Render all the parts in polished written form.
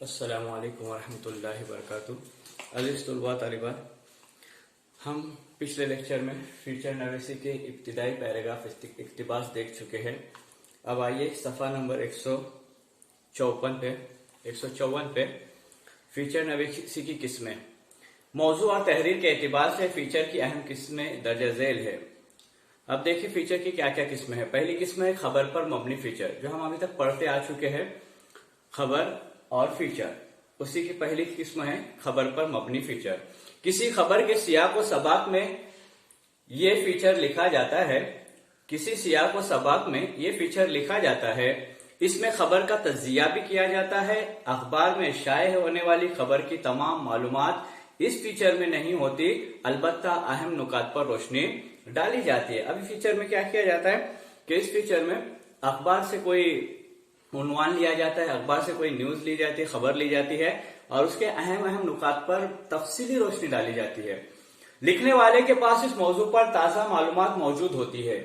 السلام علیکم ورحمۃ اللہ وبرکاتہ۔ عزیز طلباء طالبات، ہم پچھلے لیکچر میں فیچر نویسی کے ابتدائی پیراگراف اقتباس دیکھ چکے ہیں۔ اب آئیے صفحہ نمبر 154 پہ فیچر نویسی کی قسمیں، موضوع اور تحریر کے اعتبار سے فیچر کی اہم قسمیں درج ذیل ہے۔ اب دیکھیں فیچر کی کیا کیا قسمیں ہیں۔ پہلی قسم ہے خبر پر مبنی فیچر، جو ہم ابھی تک پڑھتے آ چکے ہیں، خبر اور فیچر۔ اسی کی پہلی قسم ہے خبر پر مبنی فیچر۔ کسی خبر کے سیاق و سباق میں یہ فیچر لکھا جاتا ہے، اس میں خبر کا تجزیہ بھی کیا جاتا ہے۔ اخبار میں شائع ہونے والی خبر کی تمام معلومات اس فیچر میں نہیں ہوتی، البتہ اہم نکات پر روشنی ڈالی جاتی ہے۔ ابھی فیچر میں کیا کیا جاتا ہے کہ اس فیچر میں اخبار سے کوئی عنوان لیا جاتا ہے، اخبار سے کوئی نیوز لی جاتی ہے، خبر لی جاتی ہے، اور اس کے اہم نکات پر تفصیلی روشنی ڈالی جاتی ہے۔ لکھنے والے کے پاس اس موضوع پر تازہ معلومات موجود ہوتی ہے۔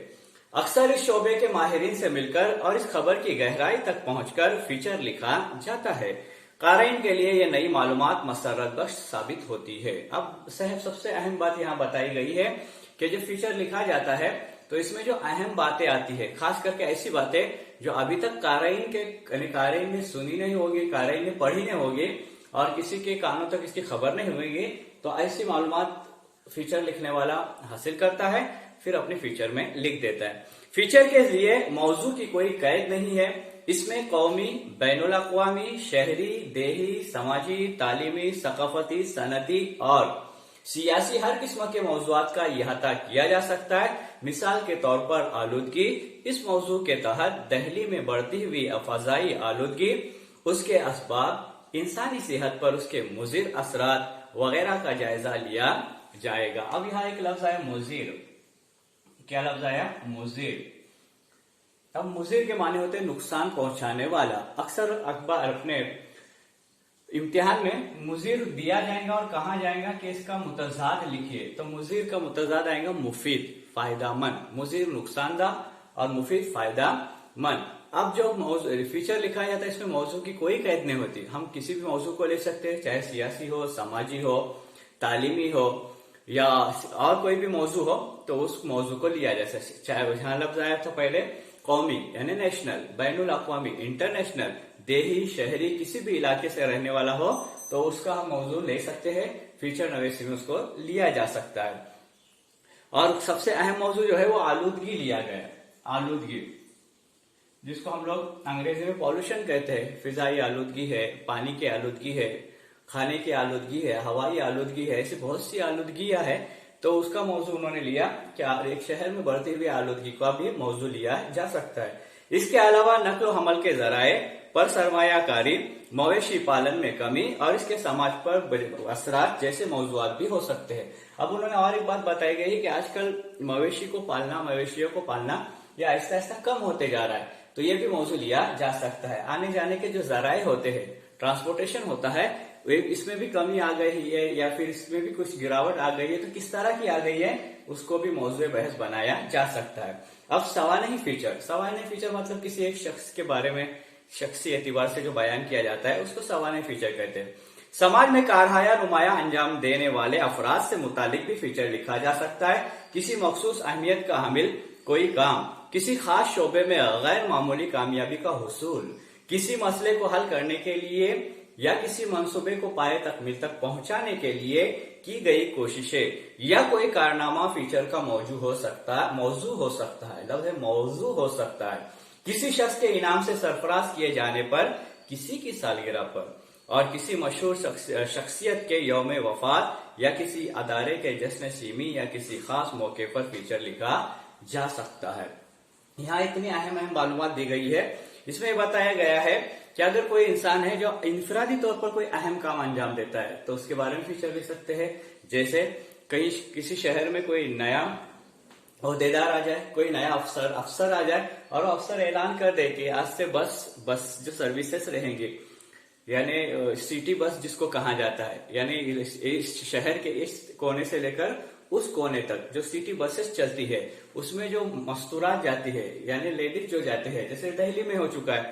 اکثر اس شعبے کے ماہرین سے مل کر اور اس خبر کی گہرائی تک پہنچ کر فیچر لکھا جاتا ہے۔ قارئین کے لیے یہ نئی معلومات مسرت بخش ثابت ہوتی ہے۔ اب سب سے اہم بات یہاں بتائی گئی ہے کہ جب فیچر لکھا جاتا ہے تو اس میں جو اہم باتیں آتی ہے، خاص کر کے ایسی باتیں جو ابھی تک قارئین نے سنی نہیں ہوگی، قارئین نے پڑھی نہیں ہوگی اور کسی کے کانوں تک اس کی خبر نہیں ہوگی، تو ایسی معلومات فیچر لکھنے والا حاصل کرتا ہے، پھر اپنے فیچر میں لکھ دیتا ہے۔ فیچر کے لیے موضوع کی کوئی قید نہیں ہے، اس میں قومی، بین الاقوامی، شہری، دیہی، سماجی، تعلیمی، ثقافتی، صنعتی اور سیاسی ہر قسم کے موضوعات کا احاطہ کیا جا سکتا ہے۔ مثال کے طور پر آلودگی، اس موضوع کے تحت دہلی میں بڑھتی ہوئی فضائی آلودگی، اس کے اسباب، انسانی صحت پر اس کے مضر اثرات وغیرہ کا جائزہ لیا جائے گا۔ اب یہاں ایک لفظ آیا مضر۔ کیا لفظ آیا؟ مضر۔ اب مضر کے معنی ہوتے ہیں نقصان پہنچانے والا۔ اکثر اخبار اپنے امتحان میں مضر دیا جائے گا اور کہا جائے گا کہ اس کا متضاد لکھیے، تو مضر کا متضاد آئے گا مفید، فائدہ مند۔ مضر نقصان دہ اور مفید فائدہ مند۔ اب جو فیچر لکھا جاتا ہے اس میں موضوع کی کوئی قید نہیں ہوتی، ہم کسی بھی موضوع کو لے سکتے ہیں، چاہے سیاسی ہو، سماجی ہو، تعلیمی ہو یا اور کوئی بھی موضوع ہو تو اس موضوع کو لیا جا سکتا ہے۔ چاہے یہاں لفظ آیا تھا پہلے قومی یعنی نیشنل، بین الاقوامی انٹرنیشنل، دیہی، شہری، کسی بھی علاقے سے رہنے والا ہو تو اس کا ہم موضوع لے سکتے ہیں، فیچر نویسی میں اس کو لیا جا سکتا ہے۔ اور سب سے اہم موضوع جو ہے وہ آلودگی لیا گیا ہے۔ آلودگی جس کو ہم لوگ انگریزی میں پالوشن کہتے ہیں، فضائی آلودگی ہے، پانی کی آلودگی ہے، کھانے کی آلودگی ہے، ہوائی آلودگی ہے، ایسی بہت سی آلودگیاں ہیں، تو اس کا موضوع انہوں نے لیا کہ ایک شہر میں بڑھتی ہوئی آلودگی کا بھی موضوع لیا جا سکتا ہے۔ اس کے علاوہ نقل و حمل کے ذرائع پر سرمایہ کاری، مویشی پالن میں کمی اور اس کے سماج پر اثرات جیسے موضوعات بھی ہو سکتے ہیں۔ اب انہوں نے اور ایک بات بتائی گئی کہ آج کل مویشیوں کو پالنا یا آہستہ آہستہ کم ہوتے جا رہا ہے، تو یہ بھی موضوع لیا جا سکتا ہے۔ آنے جانے کے جو ذرائع ہوتے ہیں، ٹرانسپورٹیشن ہوتا ہے، اس میں بھی کمی آ گئی ہے یا پھر اس میں بھی کچھ گراوٹ آ گئی ہے، تو کس طرح کی آ گئی ہے اس کو بھی موضوع بحث بنایا جا سکتا ہے۔ اب سوانحی فیچر مطلب کسی ایک شخص کے بارے میں شخصی اعتبار سے جو بیان کیا جاتا ہے اس کو سوانحی فیچر کہتے ہیں۔ سماج میں کارہایا نمایاں انجام دینے والے افراد سے متعلق بھی فیچر لکھا جا سکتا ہے۔ کسی مخصوص اہمیت کا حامل کوئی کام، کسی خاص شعبے میں غیر معمولی کامیابی کا حصول، کسی مسئلے کو حل کرنے کے لیے یا کسی منصوبے کو پائے تکمیل تک پہنچانے کے لیے کی گئی کوششیں یا کوئی کارنامہ فیچر کا موضوع ہو سکتا ہے۔ لفظ موضوع ہو سکتا ہے۔ کسی شخص کے انعام سے سرفراز کیے جانے پر، کسی کی سالگرہ پر اور کسی مشہور شخصیت کے یوم وفات یا کسی ادارے کے جشن سیمی یا کسی خاص موقع پر فیچر لکھا جا سکتا ہے۔ یہاں اتنی اہم معلومات دی گئی ہے۔ اس میں بتایا گیا ہے کہ اگر کوئی انسان ہے جو انفرادی طور پر کوئی اہم کام انجام دیتا ہے تو اس کے بارے میں فیچر لکھ سکتے ہیں۔ جیسے کسی شہر میں کوئی نیا عہدیدار آ جائے، کوئی نیا افسر آ جائے اور وہ افسر اعلان کر دے کہ آج سے بس جو سروسز رہیں گی، یعنی سٹی بس جس کو کہا جاتا ہے، یعنی اس شہر کے اس کونے سے لے کر اس کونے تک جو سٹی بسز چلتی ہے اس میں جو مستورات جاتی ہے یعنی لیڈیز جو جاتے ہیں، جیسے دہلی میں ہو چکا ہے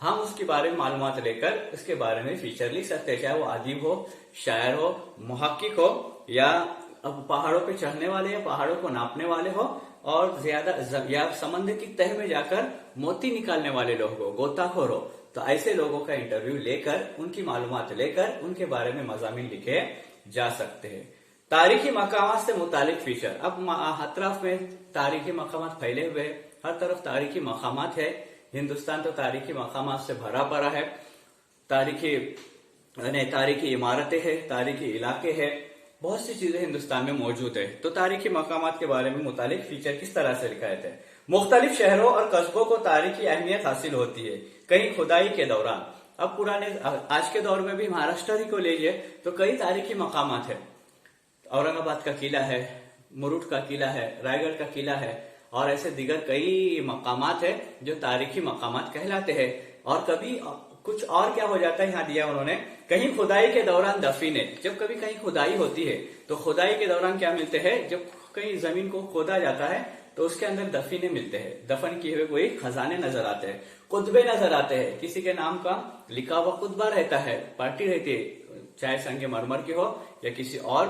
ہم اس کے بارے میں معلومات لے کر اس کے بارے میں فیچر لکھ سکتے ہیں، چاہے وہ ادیب ہو، شاعر ہو، محقق ہو، یا پہاڑوں پہ چڑھنے والے یا پہاڑوں کو ناپنے والے ہو، اور زیادہ یا سمندر کی تہ میں جا کر موتی نکالنے والے لوگ ہو، غوطہ خور ہو، تو ایسے لوگوں کا انٹرویو لے کر ان کی معلومات لے کر ان کے بارے میں مضامین لکھے جا سکتے ہیں۔ تاریخی مقامات سے متعلق فیچر، اب اطراف میں تاریخی مقامات پھیلے ہوئے ہیں، ہر طرف تاریخی مقامات ہے، ہندوستان تو تاریخی مقامات سے بھرا پڑا ہے، تاریخی عمارتیں ہیں، تاریخی علاقے ہیں، بہت سی چیزیں ہندوستان میں موجود ہے۔ تو تاریخی مقامات کے بارے میں متعلق فیچر کس طرح سے لکھا جاتا ہے؟ مختلف شہروں اور قصبوں کو تاریخی اہمیت حاصل ہوتی ہے کہیں کھدائی کے دوران۔ اب پرانے آج کے دور میں بھی مہاراشٹر ہی کو لیجیے تو کئی تاریخی مقامات ہیں، اورنگ آباد کا قلعہ ہے، مروٹ کا قلعہ ہے، رائے گڑھ کا قلعہ ہے، اور ایسے دیگر کئی مقامات ہیں جو تاریخی مقامات کہلاتے ہیں۔ اور کبھی کچھ اور کیا ہو جاتا ہے، یہاں دیا انہوں نے، کہیں کھدائی کے دوران دفینے، جب کبھی کہیں کھدائی ہوتی ہے تو کھدائی کے دوران کیا ملتے ہیں، جب کہیں زمین کو کھودا جاتا ہے تو اس کے اندر دفینے ملتے ہیں، دفن کیے ہوئے کوئی خزانے نظر آتے ہیں، قطبے نظر آتے ہیں، کسی کے نام کا لکھا ہوا قطبہ رہتا ہے، پارٹی رہتی ہے، چاہے سنگ مرمر کی ہو یا کسی اور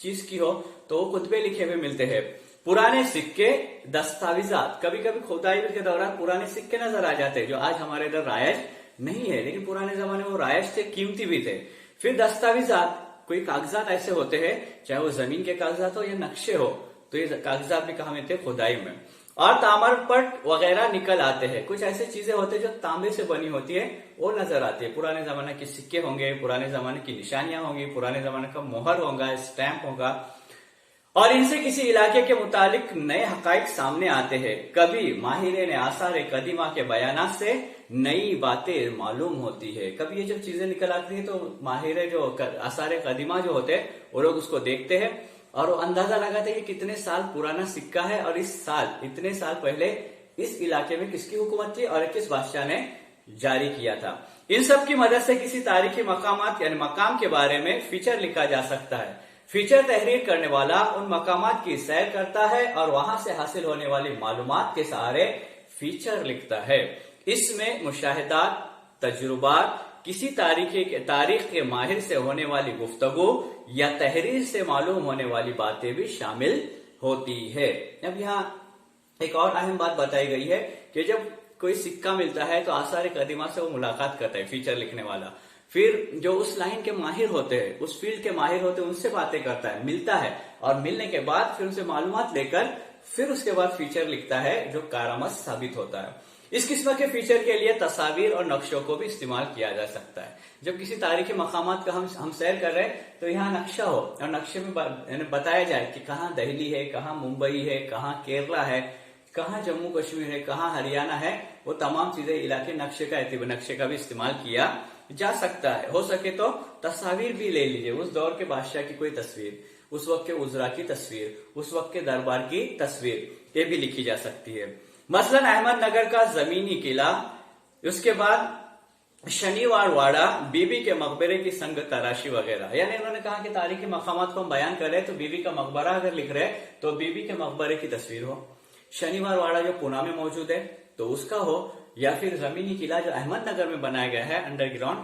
چیز کی ہو، تو وہ قطبے لکھے ہوئے ملتے ہیں۔ پرانے سکے، دستاویزات، کبھی کبھی کھدائی کے دوران پرانے سکے نظر آ جاتے ہیں جو آج ہمارے ادھر رائج نہیں ہے، لیکن پرانے زمانے میں وہ رائج تھے، قیمتی بھی تھے۔ پھر دستاویزات، کوئی کاغذات ایسے ہوتے ہیں، چاہے وہ زمین کے کاغذات ہو یا نقشے ہو، تو یہ کاغذات بھی کہاں ملتے ہیں، کھدائی میں۔ اور تامر پٹ وغیرہ نکل آتے ہیں، کچھ ایسے چیزیں ہوتے ہیں جو تانبے سے بنی ہوتی ہے، وہ نظر آتی ہے، پرانے زمانے کے سکے ہوں گے، پرانے زمانے کی نشانیاں ہوں گی، پرانے زمانے کا مہر ہوگا، اسٹیمپ ہوگا، اور ان سے کسی علاقے کے متعلق نئے حقائق سامنے آتے ہیں۔ کبھی ماہرین آثار قدیمہ کے بیانات سے نئی باتیں معلوم ہوتی ہے۔ کبھی یہ جب چیزیں نکل آتی ہیں تو ماہر جو آثار قدیمہ جو ہوتے ہیں وہ لوگ اس کو دیکھتے ہیں اور وہ اندازہ لگاتے ہیں کہ کتنے سال پرانا سکہ ہے، اور اس سال اتنے سال پہلے اس علاقے میں کس کی حکومت تھی اور کس بادشاہ نے جاری کیا تھا۔ ان سب کی مدد سے کسی تاریخی مقامات یعنی مقام کے بارے میں فیچر لکھا جا سکتا ہے۔ فیچر تحریر کرنے والا ان مقامات کی سیر کرتا ہے اور وہاں سے حاصل ہونے والی معلومات کے سہارے فیچر لکھتا ہے۔ اس میں مشاہدات، تجربات، کسی تاریخ کے ماہر سے ہونے والی گفتگو یا تحریر سے معلوم ہونے والی باتیں بھی شامل ہوتی ہے۔ اب یہاں ایک اور اہم بات بتائی گئی ہے کہ جب کوئی سکہ ملتا ہے تو آثار قدیمہ سے وہ ملاقات کرتا ہے فیچر لکھنے والا، پھر جو اس لائن کے ماہر ہوتے ہیں، اس فیلڈ کے ماہر ہوتے ہیں، ان سے باتیں کرتا ہے، ملتا ہے، اور ملنے کے بعد پھر ان سے معلومات لے کر پھر اس کے بعد فیچر لکھتا ہے جو کارآمد ثابت ہوتا ہے۔ اس قسم کے فیچر کے لیے تصاویر اور نقشوں کو بھی استعمال کیا جا سکتا ہے۔ جب کسی تاریخی مقامات کا ہم سیر کر رہے ہیں تو یہاں نقشہ ہو اور نقشے میں بتایا جائے کہ کہاں دہلی ہے، کہاں ممبئی ہے، کہاں کیرلا ہے، کہاں جموں کشمیر ہے، کہاں ہریانہ ہے، وہ تمام چیزیں علاقے نقشے کا بھی استعمال کیا جا سکتا ہے۔ ہو سکے تو تصاویر بھی لے لیجئے، اس دور کے بادشاہ کی کوئی تصویر، اس وقت کے وزراء کی تصویر، اس وقت کے دربار کی تصویر، یہ بھی لکھی جا سکتی ہے۔ مثلا احمد نگر کا زمینی قلعہ، اس کے بعد شنیوار واڑہ، بی بی کے مقبرے کی سنگ تراشی وغیرہ۔ یعنی انہوں نے کہا کہ تاریخی مقامات کو ہم بیان کر رہے تو بی بی کا مقبرہ اگر لکھ رہے تو بی بی کے مقبرے کی تصویر ہو، شنیوار واڑہ جو پونا میں موجود ہے تو اس کا ہو، یا پھر زمینی قلعہ جو احمد نگر میں بنایا گیا ہے انڈر گراؤنڈ،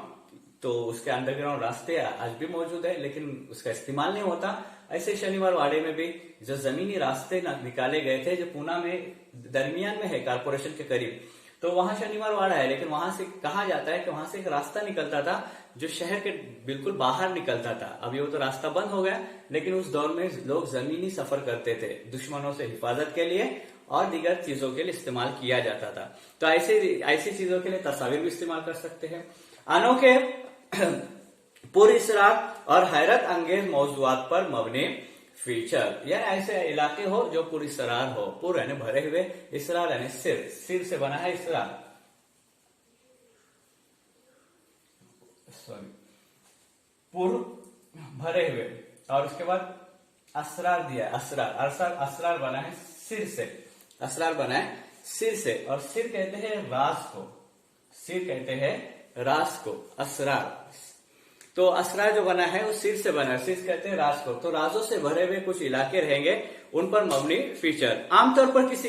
تو اس کے انڈر گراؤنڈ راستے آج بھی موجود ہے لیکن اس کا استعمال نہیں ہوتا۔ ایسے شنیوار واڑے میں بھی جو زمینی راستے نکالے گئے تھے جو پونا میں درمیان میں ہے کارپوریشن کے قریب، تو وہاں شنیوار واڑہ ہے، لیکن وہاں سے کہا جاتا ہے کہ وہاں سے ایک راستہ نکلتا تھا جو شہر کے بالکل باہر نکلتا تھا۔ ابھی وہ تو راستہ بند ہو گیا، لیکن اس دور میں لوگ زمینی سفر کرتے تھے، دشمنوں سے حفاظت کے لیے اور دیگر چیزوں کے لیے استعمال کیا جاتا تھا۔ تو ایسی چیزوں کے لیے تصاویر بھی استعمال کر سکتے ہیں۔ انوکھے پر اسرار اور حیرت انگیز موضوعات پر مبنی فیچر، یعنی ایسے علاقے ہو جو پر اسرار ہو، پر یعنی بھرے ہوئے، اسرار یعنی سر سے بنا ہے اسرار، پر بھرے ہوئے، اور اس کے بعد اسرار دیا ہے، اسرار بنا ہے سر سے، اسرار بنا ہے سر سے، اور سر کہتے ہیں راز کو، سر کہتے ہیں راز کو، اسرار، تو اسرار جو بنا ہے وہ سر سے بنا ہے، سر کہتے ہیں راز کو، تو رازوں سے بھرے ہوئے کچھ علاقے رہیں گے، ان پر مبنی فیچر۔ عام طور پر کسی